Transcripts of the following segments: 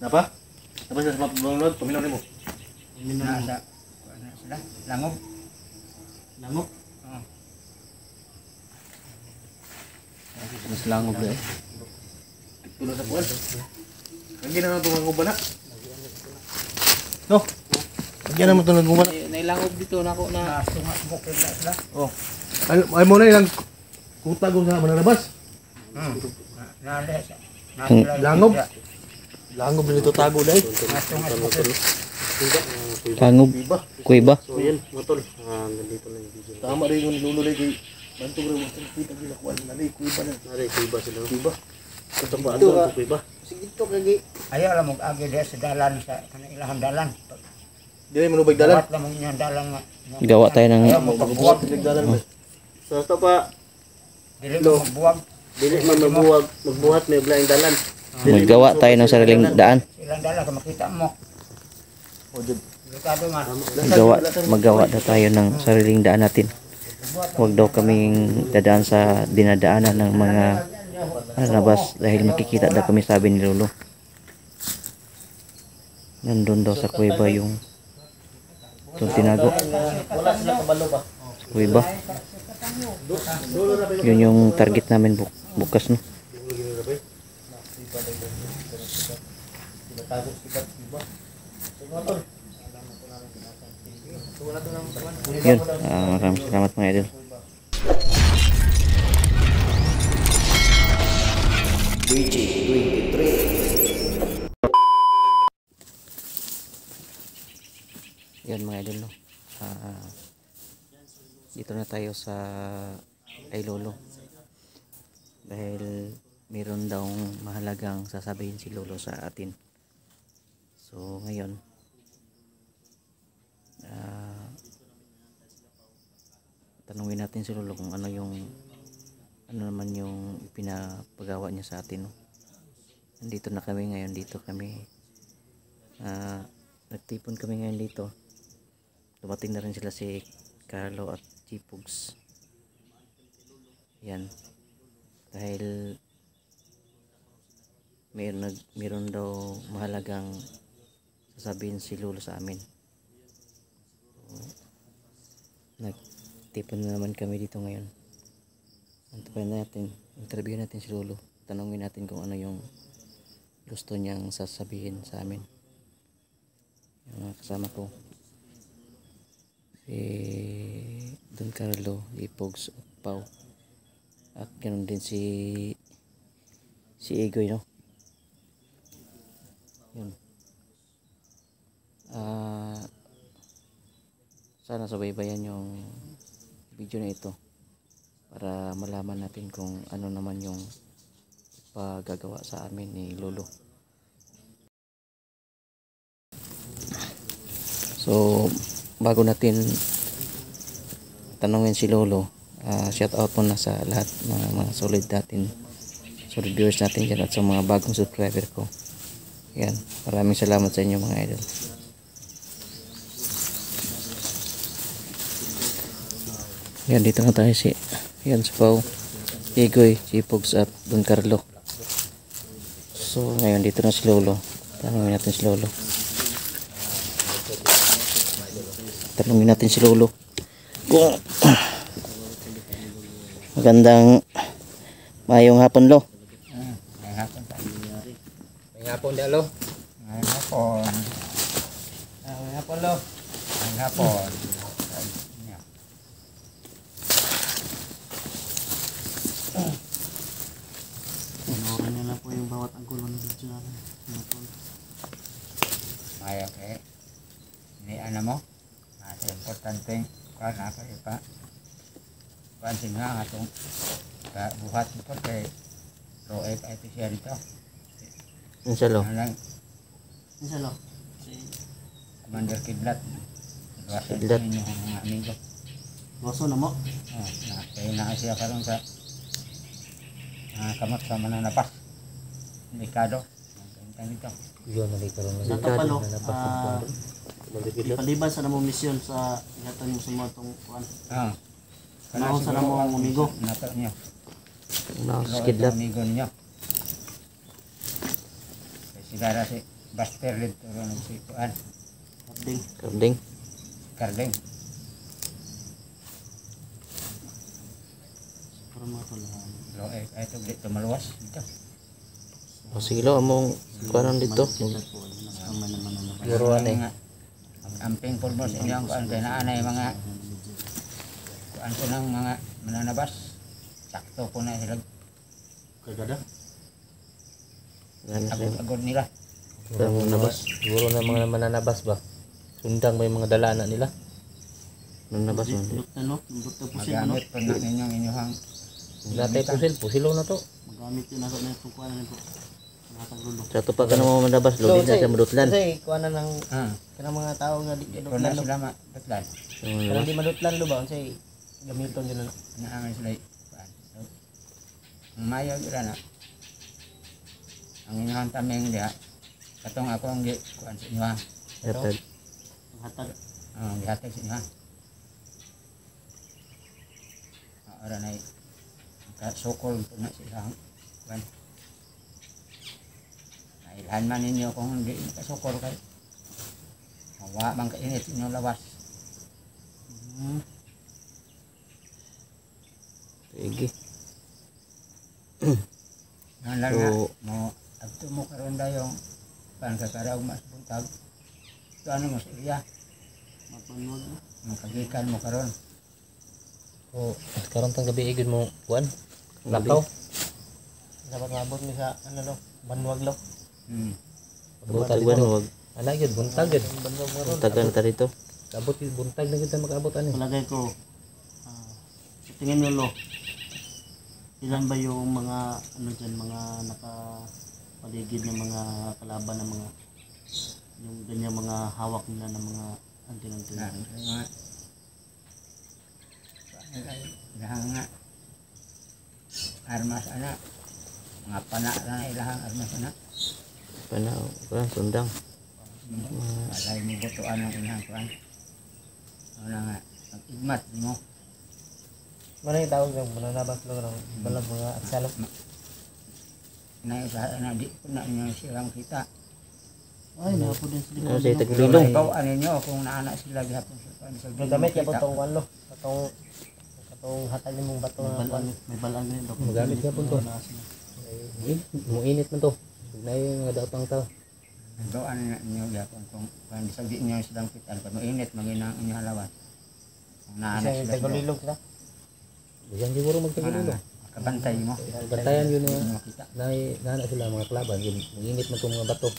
Napa? Napa sa pagbalunod, paminaw nimo. Paminaw sa sila langob. Langok. Oo. Mas langob eh. Tulo sa puwan. Lagi na nato mga ubana. No. Lagyan naman ito ng gumana. Nailangob dito na ako na. Tunga bukid na sila. Oh. Ay mo na ilang kuta ko sa mananabas. Nale. Langob. Langob dito tago dai. Tunga bukid. Langob. Kuiba. So yan, motol. Nandito na yung video. Tama rin yung lululay kay bantog rin mo kita gila kuan nalay kuiba na. Nalay kuiba sila. Kuiba. Katamba ano kuiba. Sige to kagi. Ayaw lang mag-agi diya sa dalan sa kanang dalan. Dili mo nubay dalan. Dapat lang yung dalan nga. Gawa tayo ng Pagbuwag dalan ba. So ito pa Dili mo magbuwag. dili man magbuhat may blaing dalan. maggawa tayo ng sariling daan. Silang dalan kung makita mo. O jud. Delikado man. Magawa na tayo ng sariling daan natin. Huwag daw kaming dadaan sa dinadaanan ng mga labas dahil makikita daw kami, sabi ni Lolo. Nandun daw sa kuweba yung tinago. Wala sila kabalo ba. Kuweba. Yun yung target namin bukas, no? Yun, maraming salamat mga idol. Yan mga idol, no? Dito na tayo sa kay Lolo dahil meron daw mahalagang sasabihin si Lolo sa atin. So ngayon tanungin natin si Lolo kung ano naman yung pinapagawa niya sa atin, no? Nandito na kami ngayon, dito kami nagtipon kami ngayon dito. Dumating na rin sila si Carlo at Chipugs. Yan, dahil meron daw mahalagang sasabihin si Lolo sa amin. So, nagtipon na naman kami dito ngayon. Antabayan natin, interview natin si Lolo, tanungin natin kung ano yung gusto niyang sasabihin sa amin. Yung mga kasama ko, si Don Carlo, Chipugs at Pau, at ganoon din si Egoy, no? Yun. Sana subaybayan yung video na ito para malaman natin kung ano naman yung paggagawa sa amin ni Lolo. So bago natin tanungin si Lolo, shout out muna sa lahat ng mga solid viewers natin dyan at sa mga bagong subscriber ko. Yan, maraming salamat sa inyo mga idol. Yan, dito na tayo si Pau, Egoy, Chipugs at Don Carlo. So ngayon dito na si Lolo, tanungin natin si Lolo. Kung magandang mayong hapon, Lo. May hapon pa. May hapon dalo. May hapon. May hapon lo. May hapon. Panoorin nyo na po yung bawat anggulo ng video namin. May okay. Ini ano mo? Nasa importante kuan ako ipa. Kuan nga atong buhat mo kay Roe pa ito siya dito. Insya Allah. Isa lo. Si Commander Kidlat. Kidlat. Yung mga amigo. Boso na mo. Kaya na siya karon sa kamot sa mananapas. Delikado. Ang dito. Yun, nalikaroon na. Sa kapalo. Ipaliban sa namong misyon sa gatan mo sa mga itong kuan. Kanao sa namong amigo. Nato niyo. Kidlat. Amigo niyo. Sigara si Buster dito ron si kuan. Karding. Karding. Karding. Para mga tulahan. Lo ay ito dito maluwas dito. O sige lo, among kuanon dito. Kidlat po. Nasama naman ang naman. Guruan eh. Amping pulmos inyong kuan kay naanay mga kuan ko ng mga mananabas. Sakto po na sila Kagada. Ganun siya. agod nila. Ang nabas. Siguro na mga mananabas ba? Sundang ba yung mga dalaana nila? Nung nabas mo. Dut na no? Dut na pusin ano? Magamit po na ninyong inyong Dati pusilo na to. Magamit yun nasa na yung kukuhanan nito. Nakatag lulo. Sa to pa ka naman manabas, lo din na siya madutlan. Kasi kuha na ng ah kanang mga tao nga di kung na sila matutlan Yung kanang nabas. di madutlan lo ba unsay gamiton yun na. naangan sila kuan. So, ang mayaw sila na ang inyong tameng diha katong ako ang kuan sa inyo ha. Hatag. Ang hatag. Gihatag sa inyo ha. Ora na sukol po na silang kuan. Ilhan man ninyo kung hindi kasukol kayo. Mawa bang kainit inyong lawas. Sige. Nga lang So- na, mo, agto mo karon dayong pangkakaraw mas buntag. Ito ano mo sa iya, Mapanuwag na. makagikan mo karon. O karon tang gabi igid mo kuan. Lakaw. Dapat mabot mi sa ano lo, banwag lo. Buntag ba no? Wag Ana gyud buntag gyud. buntagan ta dito. Abot gyud buntag na gyud ta makaabot ani. Palagay ko, sa tingin nyo lo, ilan ba yung mga, ano dyan, mga nakapaligid na mga kalaban ng mga, yung ganyan mga hawak nila ng mga anting-anting. Ilahang nga, armas anak, mga pana lang ilahang armas anak. Pana, kuan sundang. Alay mo butuan ang ilahang kuan. Ano nga, ang-igmat mo. Mana yung tawag ng mananabas lo ng balag mga aksalo. Na isa na di ko na inyo silang kita. Ay, napo din sa Ano likod. sa no? tagbilong? Ikaw ano nyo kung naana sila gihapon sa Gamit ya po tong kuan lo. Katong hatag nimong bato May na kuan. balang, may balang din. Magamit ka po to. Muinit man to. Na yung mga daotang tao. Doan na inyo gihapon kung sa di nyo silang kitan kung mainit manginang inyo halawan. Kung naana Isa yung sila tagulilog sila. Diyan siguro magtagulilo. kabantay mo. Bantayan yun Hindi na mo makita. nana sila mga klaban. Yun, init man itong mga bato.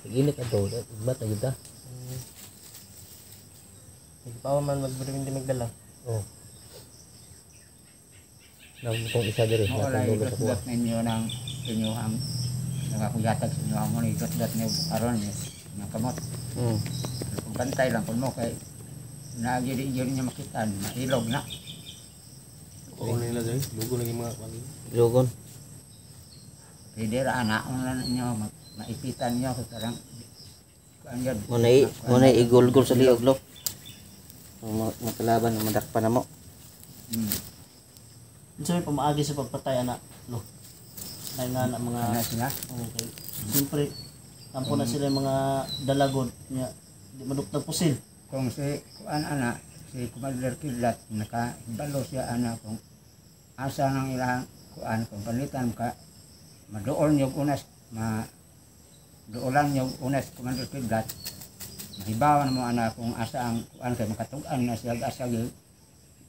Init na to, bat na yun ta. Nagpawa man magburing di magdala. Oh. Nang itong isa diri, Mawala natong dulo sa kuha. igot-got ninyo ng inyong nakakugatag sa inyong mga igot-got niyo karon niyo ng kamot. Kung bantay lang kung mo kay naagiri niyo makita mailog na. Oo nila guys, lugo lagi mga kuan. Logon. Pwede ra anaon lang ninyo maipitan niyo kay karang kuan yun. Munay igulgol sa liog lo. Mga kalaban na madakpan na mo. Minsan may pamaagi sa pagpatay anak. Lo. Ay nga na mga... Ano sila? Okay. Siyempre, tampo na sila yung mga dalagod niya. Di maduktag pusil. Kung si kuan ana si Commander Kidlat nakahibalo siya ana kung asa nang ilang kuan kung palitan ka maduol niyo unas duolan niyo unas Commander Kidlat mahibawan mo ana kung asa ang kuan kay makatug-an na siya asa gyud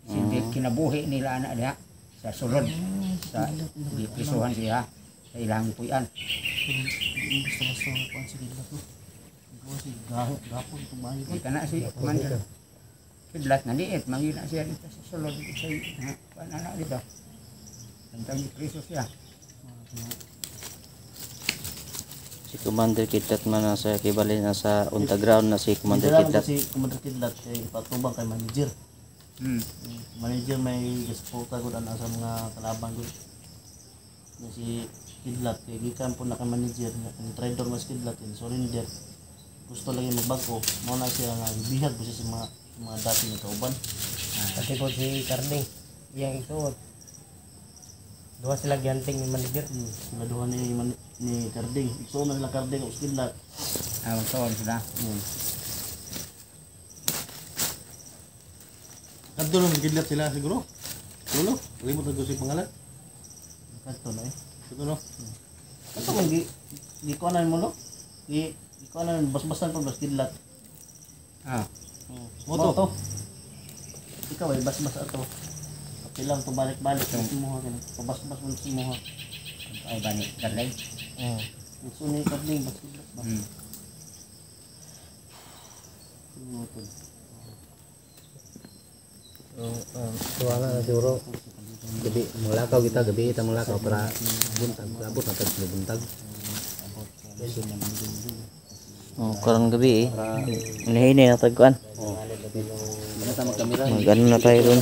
hindi kinabuhi nila ana diha sa sulod sa prisuhan siya sa ilang puyan. Basta-basta ang kuhan sa gila ko. Gawa si gapon itong bahay ko. Di ka na si Commander Kidlat na liit, mangina siya dito sa sulod dito sa anak dito. Tantang priso siya. Si Commander Kidlat man nasa kibali na sa underground na si Commander Hindi Kidlat. si Commander Kidlat kay patubang kay manager. Manager may gaspota ko na sa mga kalaban ko. Na si Kidlat kay gikan po na kay manager na ang trader mas Kidlat in surrender. Gusto lagi magbago, mo na siya nga bihag po siya sa mga dati ng kauban. Pati po si Carding. Iyang isuot. Duha sila gianting ni manager. Sila duha ni Carding. Ito na sila Carding o Kidlat. Magtuon sila. Kadto lang Kidlat sila siguro. Tulo. Limot na gusto yung pangalan. Kadto na eh. Kadto no. Kadto man di ko anan mo no. Di ko anan bas-basan pa Kidlat. Moto. Ikaw ay bas-bas ato. Ilang to balik-balik sa simuha kan. Pabas-bas mo simuha. Ay bani Carding. Gusto ni Carding bas-bas ba. Moto. Tuwala na siguro. Gabi, mulakaw kita, gabi kita mulakaw para buntag. Abot na tayo buntag. Karang gabi Hinahinay na tagkuan. Mag-ano na tayo doon.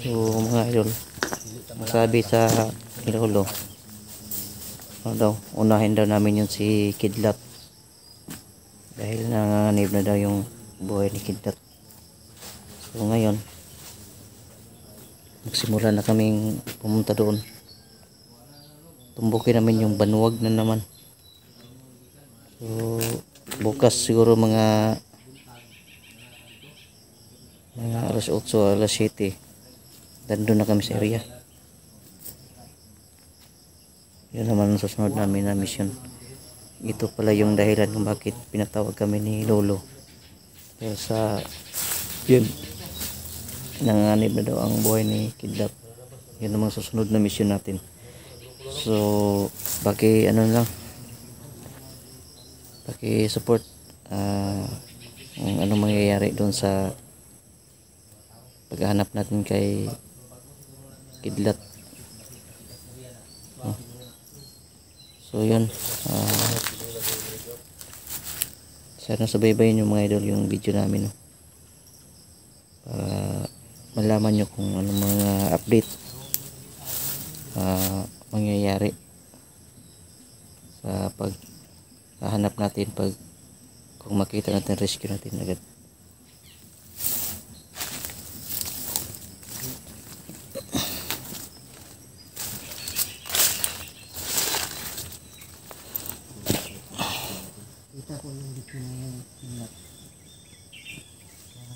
So mga idol, masabi sa Ilolo, ano daw, unahin daw namin yun si Kidlat. Dahil nanganganib na daw yung buhay ni Kidlat. So ngayon, magsimula na kaming pumunta doon. Tumbukin namin yung banwag na naman. So bukas siguro mga alas 8, alas 7 dandun na kami sa area. Yun naman ang susunod namin na mission. Ito pala yung dahilan kung bakit pinatawag kami ni Lolo. Dahil sa yun, nanganib na daw ang buhay ni Kidlat. Yun naman susunod na mission natin. So baki ano lang, paki-support kung anong mangyayari doon sa paghahanap natin kay Kidlat. So yun, sana subaybayin yung mga idol yung video namin, no? Para malaman nyo kung anong mga update mangyayari sa paghahanap natin, kung makita natin, rescue natin agad. Kita ko yung dito na yung Kidlat.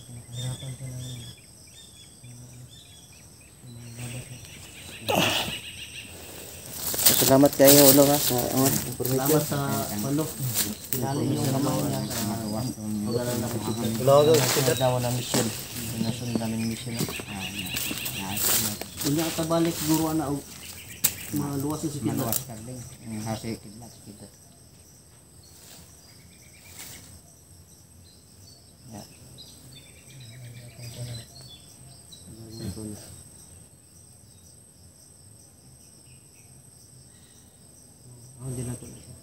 Pinakahirapan ko ng Salamat kayo Ulo ha sa salamat sa palo. Pinali yung kamay niya. Magalang na kita daw na mission. Nasunod namin mission. Kunya ka balik siguro ana og maluwas si Kidlat. Maluwas Carding. Kasi Kidlat kita. Hindi na to na siya.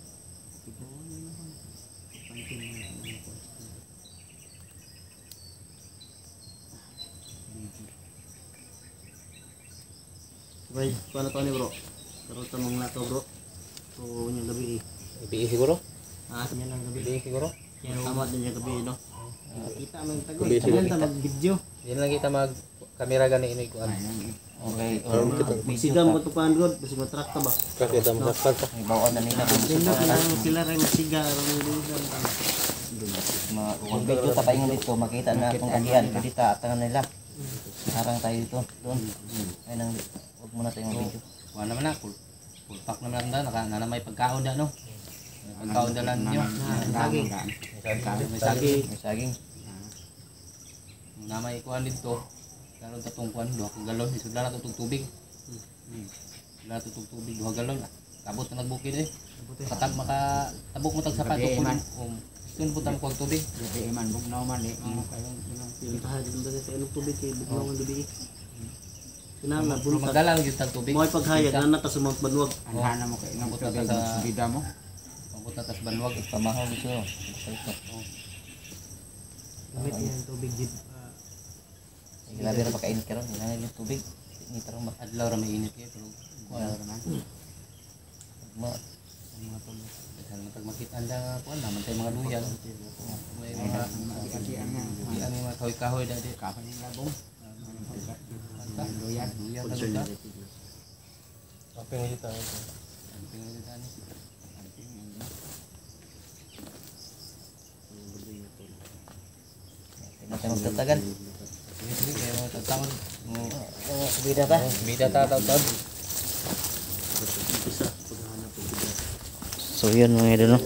Okay, paano to ni bro? Karoon tamang nato bro. So, yung gabi Ibi siguro? yan ang gabi. Ibi siguro? Tama din yung gabi, no? Kita mo yung tagoy. Gabi siguro. Kailan ta mag-video? Yan lang kita mag kamera gani ini ko. okay. Magsigam mo ito pa Android, kasi matrak ka ba? Kasi kita masakal pa. Ibawan na nila Sila kailangan sila rin masiga. kung video tapaingan dito, makita na itong kagihan dito atangan nila. Harang tayo dito doon. Ay nang wag muna tayong video. Kuha naman na, full pack naman na may pagkaon na, no? May pagkaon na lang nyo. Saging. May saging. May saging. Na may kuhan dito. Karon tatong kuhan, 2 galon. Isudla na itong tubig. Isudla na itong tubig, 2 galon. Kabot na nagbukid eh. Makatabok mo tag sapato ko. Doon po tayo kuwag tubig. Gabi man bugnaw man Yung tahan dito dito sa ilong tubig kay bugnaw ang gabi. Kinahanglan buntag. Magdalang yung tag tubig. Mo'y paghayag na nata sa Mount Banwag. Anhana mo kay nang Pabot na sa bida mo. Pabot na tas banwag. pamahaw dito. Gamit yung tubig dito. Grabe ra pagkainit karon, hinangin yung tubig. Init ra ba? Adlaw ra may init kayo. Pero wala naman. Ma Mga tol. Dahil matag makita ang kuhan naman tayo mga luyan. May mga ang mga kahoy-kahoy dati. Kahoy ng labong. Luyan na luyan. Camping aja tayo. Camping ulit tayo. Camping ano. Hindi tayo magtatagal. Sige, kaya mga tatawag. Subida ta. Bida tatawag. So yun mga idol, no?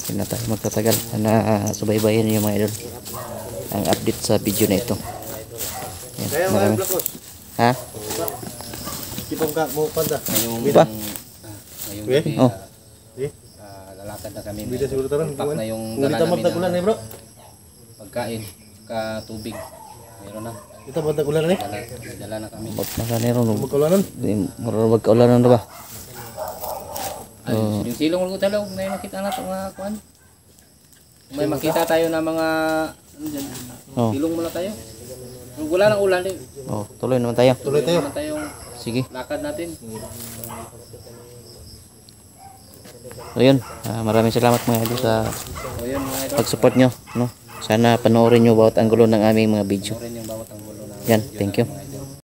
Hindi na tayo magtatagal na subaybayan yung mga idol ang update sa video na ito. Yan, marami. Ha? Tipong ka mo panda. Ngayong Ba? ngayong Okay. gabi, Oh. lalakad na kami. Bida siguro taron. Pack na yung Ulit dala tamad namin tagulan ng eh bro. pagkain, ka tubig. Mayroon na. Kita ba tagulan eh? Dala na kami. Ba't makanero? Magkaulanan. Marunong magkaulanan na ba? Ay, silong ko talaw, may makita na ito mga kuan. Kung may makita tayo na mga ano dyan, Oh. silong muna tayo. Kung wala ng ulan, Oh, tuloy naman tayo. Tuloy tayo. naman tayong Sige. lakad natin. So yun, maraming salamat mga idol sa O yun mga idol, pag-support nyo, no? Sana panoorin nyo bawat anggulo ng aming mga video. rin yung bawat ang gulo na Yan, thank you.